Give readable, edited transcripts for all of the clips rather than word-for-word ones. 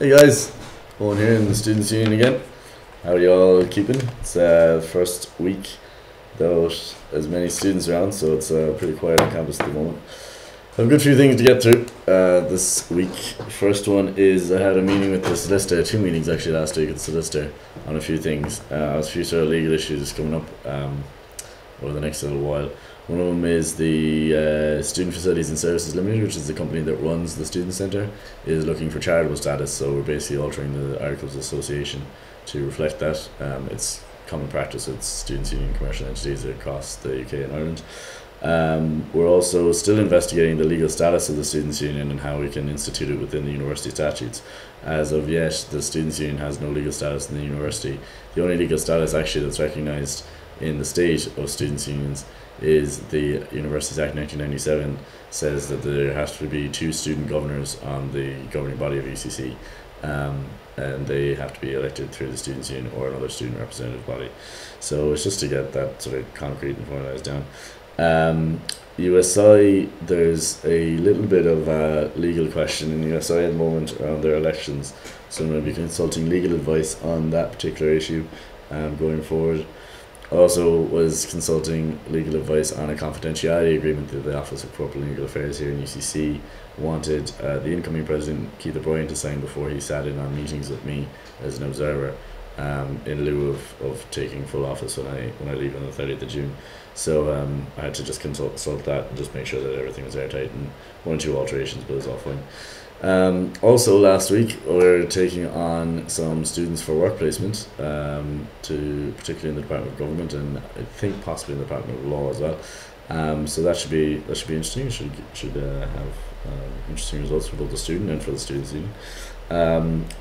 Hey guys, Owen here in the Students' Union again. How are you all keeping? It's first week without as many students around, so it's pretty quiet on campus at the moment. I have a good few things to get through this week. First one is I had a meeting with the solicitor, 2 meetings actually last week with the solicitor on a few things. A few sort of legal issues coming up over the next little while. One of them is the Student Facilities and Services Limited, which is the company that runs the Student Centre, is looking for charitable status, so we're basically altering the Articles of Association to reflect that. It's common practice with Students' Union commercial entities across the UK and Ireland. We're also still investigating the legal status of the Students' Union and how we can institute it within the university statutes. As of yet, the Students' Union has no legal status in the university. The only legal status actually that's recognised in the state of students' unions is the Universities Act 1997 says that there has to be 2 student governors on the governing body of UCC, and they have to be elected through the students' union or another student representative body. So it's just to get that sort of concrete and formalised down. USI, there's a little bit of a legal question in USI at the moment around their elections, so I'm going to be consulting legal advice on that particular issue going forward. Also was consulting legal advice on a confidentiality agreement that the Office of Corporate Legal Affairs here in UCC wanted the incoming President Keith O'Brien to sign before he sat in on meetings with me as an observer in lieu of taking full office when I leave on the 30th of June. So I had to just consult that and just make sure that everything was airtight, and 1 or 2 alterations, but it was all fine. Also last week we're taking on some students for work placement, particularly in the Department of Government and I think possibly in the Department of Law as well. So that should be interesting. Should have interesting results for both the student and for the students' union.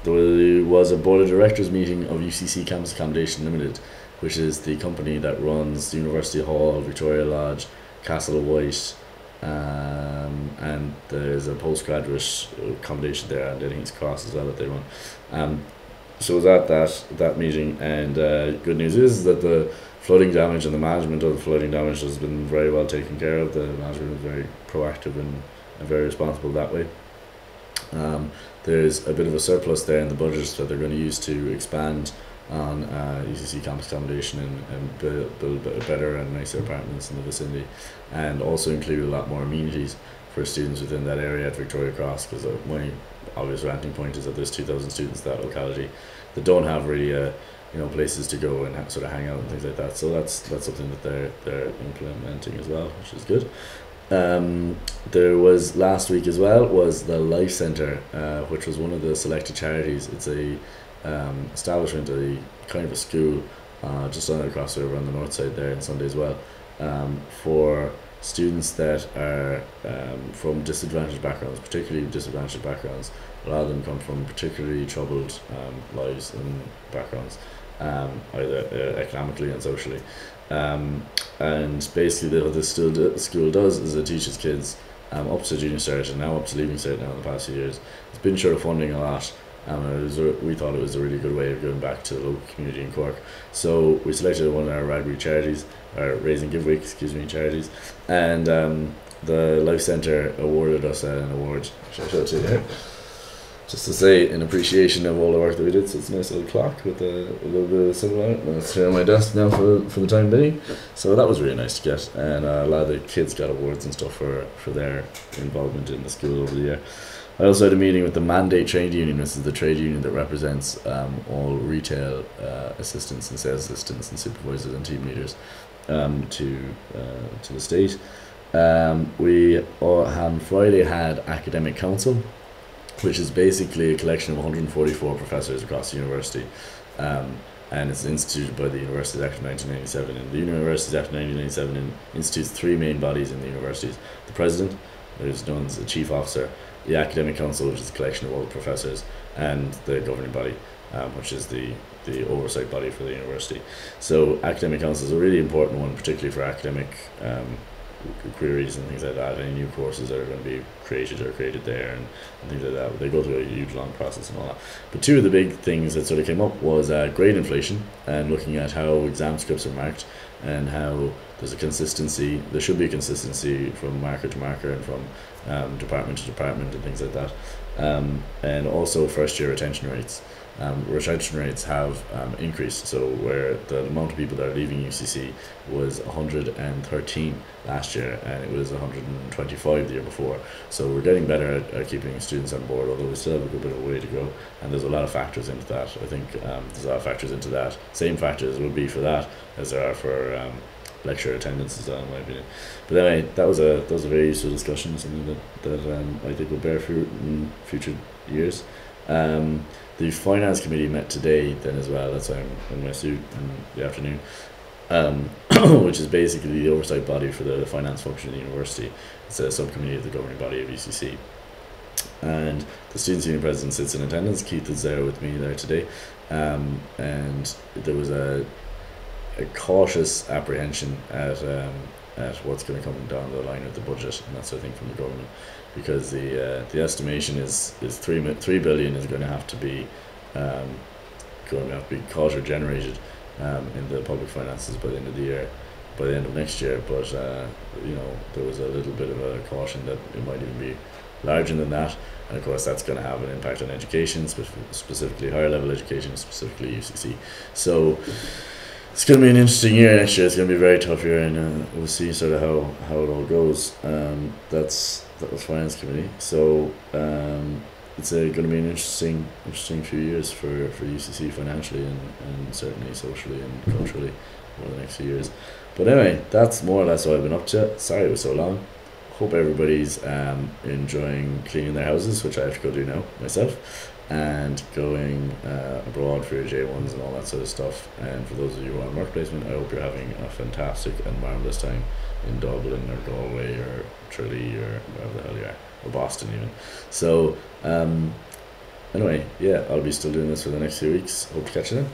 There was a board of directors meeting of UCC Campus Accommodation Ltd, which is the company that runs University Hall, Victoria Lodge, Castle of White, and there's a postgraduate accommodation there, and I think it's Cross as well that they run. So I was at that meeting, and good news is that the flooding damage and the management of the flooding damage has been very well taken care of. The management is very proactive and very responsible that way. There's a bit of a surplus there in the budget that they're going to use to expand on UCC campus accommodation and build better and nicer apartments in the vicinity, and also include a lot more amenities for students within that area at Victoria Cross, because my obvious ranting point is that there's 2,000 students in that locality that don't have really places to go and sort of hang out and things like that. So that's something that they're implementing as well, which is good. There was last week as well was the Life Centre, which was one of the selected charities. It's a establishment, a kind of a school just on across the river on the north side there in Sunday as well, for students that are from disadvantaged backgrounds, particularly disadvantaged backgrounds. A lot of them come from particularly troubled lives and backgrounds, either economically and socially. And basically what this school does is it teaches kids up to junior cert and now up to leaving cert now in the past few years. It's been short of funding a lot. We thought it was a really good way of giving back to the local community in Cork. So we selected one of our Ragbury charities, or Raise and Give Week, charities, and the Life Centre awarded us an award, which I'll show it to you here, just to say in appreciation of all the work that we did. So it's a nice little clock with a little bit of symbol on it, and it's here on my desk now for the time being. So that was really nice to get, and a lot of the kids got awards and stuff for their involvement in the school over the year. I also had a meeting with the Mandate Trade Union. This is the trade union that represents all retail assistants and sales assistants and supervisors and team leaders to the state. We on Friday had Academic Council, which is basically a collection of 144 professors across the university, and it's instituted by the Universities Act of 1997. And the Universities Act of 1997 institutes 3 main bodies in the universities: the president, who's known as the chief officer; the Academic Council, which is a collection of all the professors; and the governing body, which is the oversight body for the university. So Academic Council is a really important one, particularly for academic queries and things like that, any new courses that are going to be created there and things like that. They go through a huge long process and all that. But 2 of the big things that sort of came up was grade inflation, and looking at how exam scripts are marked and how there's a consistency, there should be a consistency from marker to marker and from department to department and things like that. And also first year retention rates. Retention rates have increased, so where the amount of people that are leaving UCC was 113 last year, and it was 125 the year before. So we're getting better at keeping students on board, although we still have a good bit of way to go, and there's a lot of factors into that. I think there's a lot of factors into that. Same factors would be for that as there are for lecture attendance as well, in my opinion. But anyway, that was a very useful discussion, something that I think will bear fruit in future years. The finance committee met today then as well. That's why I'm in my suit in the afternoon, which is basically the oversight body for the finance function of the university. It's a subcommittee of the governing body of UCC. And the Students' Union president sits in attendance. Keith is there with me there today. And there was a cautious apprehension at what's going to come down the line with the budget and that sort of thing from the government, because the estimation is 3 billion is going to have to be cost generated in the public finances by the end of the year, by the end of next year. But there was a little bit of a caution that it might even be larger than that, and of course that's going to have an impact on education, specifically higher level education, specifically UCC. So it's going to be an interesting year next year. It's going to be a very tough year, and we'll see sort of how it all goes. That was finance committee. So it's going to be an interesting few years for UCC financially and certainly socially and culturally over the next few years. But anyway, that's more or less what I've been up to. Sorry it was so long. Hope everybody's enjoying cleaning their houses, which I have to go do now myself, and going abroad for your J1s and all that sort of stuff. And for those of you who are on work placement, I hope you're having a fantastic and marvellous time in Dublin or Galway or Tralee or wherever the hell you are, or Boston even. So anyway, yeah, I'll be still doing this for the next few weeks. Hope to catch you then.